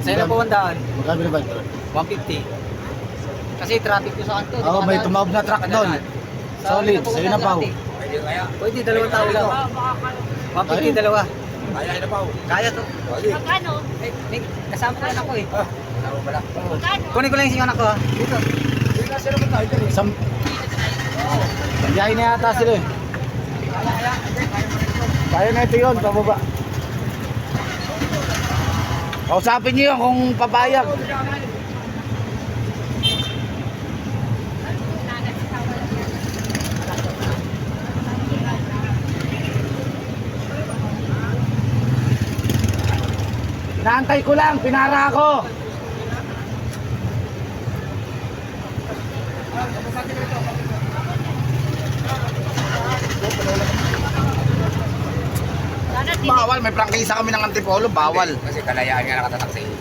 Sa'yo na po 100. Magkano ba ito? 150. Kasi traffic ko sa kanto. Oo, may tumawag na truck doon. Solid, sa'yo na pa. Pwede kaya? Pwede, dalawang tao lang. 150 dalawa. Kaya na pa. Kaya to. Magkano? May kasama ko rin ako eh. Tama pala. Magkano? Kunin ko lang yung anak ko ha. Dito. Hindi kasi naman tayo dyan eh. Isang... Biyahe na yata sila eh. Kaya na ito yun, pababa. Kausapin niyo yun kung papayag. Naantay ko lang, pinara ako. Bawal, may prangkisa kami ng Antipolo, bawal. Kasi kalayaan nga nakatatak sa iyo.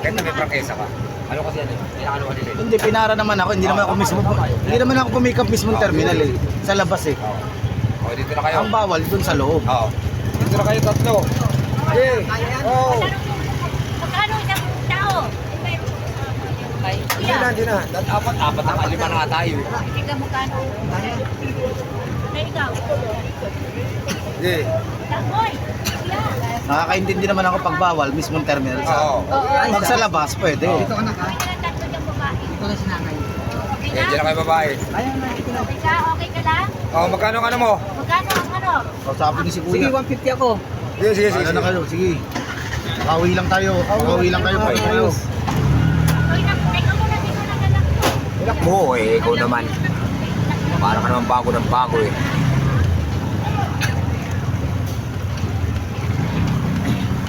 Kahit na may prangkesa ka. Ano kasi yan eh? Inaano ka nila eh. Hindi, pinara naman ako, hindi naman ako mismo, hindi naman ako pumikap mismo terminal eh. Sa labas eh. O, dito na kayo. Ang bawal dun sa loob. Oo. Dito na kayo tatlo. Okay. Oh. Magkano isang tao? Hindi na, hindi na. Apat na lima na nga tayo eh. Ikaw magkano? Na ikaw? Hindi. Takoy! Nakakaintindi naman ako pag bawal, mismong terminal sa. Oo. Pag sa labas, pwede. Dito ka na ka. Okay na lang tatlo yung babae. Dito na si nanay. Okay Eh, dyan na na? kayo babae. Ayaw na, ito na. Okay ka? Okay ka lang? Oh, magkano ang ano mo? Magkano ang ano? Kausapin niyo si Sige, Kuya. 150 ako. Sige, sige, sige. Ano na kayo, sige. Makawi lang tayo, makawi lang kayo. Okay. Kayo. Okay na, teka muna, dito na lang to. Inak mo eh, ikaw naman. Para ka naman bago ng bago eh.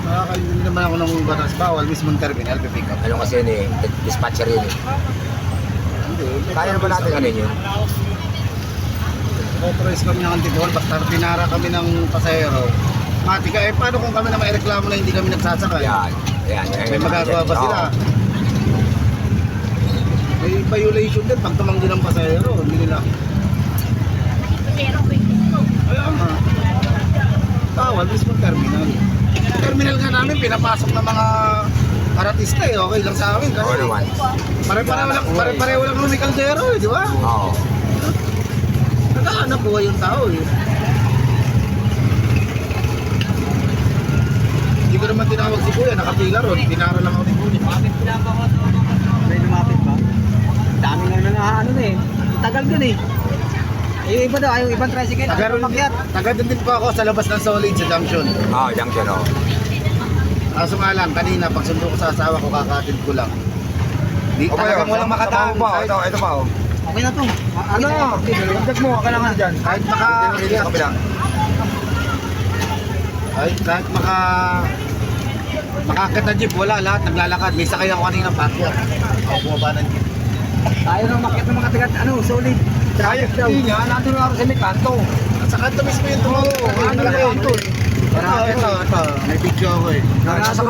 Nakakaintindi naman ako ng batas bawal, mismong terminal, pipick up. Ano kasi yun eh, dispatcher yun eh. Hindi. Kaya naman natin ano yun. Authorize kami ng Antipolo, basta pinara kami ng pasahero. Matika, eh paano kung kami na may reklamo na hindi kami nagsasakay? Yan. Yan. May magagawa ba sila? May violation din pag tumanggi ng pasahero, hindi nila. Pero wait ko. Kaya nga. Bawal, mismo terminal. Terminal nga namin, pinapasok ng mga aratista eh, okay lang sa amin. Oo Kasi naman. pare-pareho lang kami kaldero eh, di ba? Oo. Naghahanap buhay yung tao eh. Hindi ko naman tinawag si Kuya, nakapila ron, pinara lang ako ni Kuya. May lumapit pa. Dami nga na ano na eh. Tagal dun eh. Yung iba daw, yung ibang tricycle. Taga din po ako sa labas ng Solid sa junction. Oo, junction oo. Kaso nga lang, kanina pagsundo ko sa asawa ko, kakatid ko lang. Di Okay, talagang walang makataon. Ito pa oh. Okay na to. Ano? Dagdag mo, kailangan dyan. Kahit maka... Dito sa kabila. Kahit makakit na jeep, wala lahat, naglalakad. May sakay ako kanina, pakyat. Ako bumaba ng jeep. Tayo nang makit ng mga tagat, Solid. Kaya, hindi nga, nandun nga ako sa may kanto. At sa kanto mismo yung tumawag. Ano lang kanto eh. Ito, may video ako eh. Nasa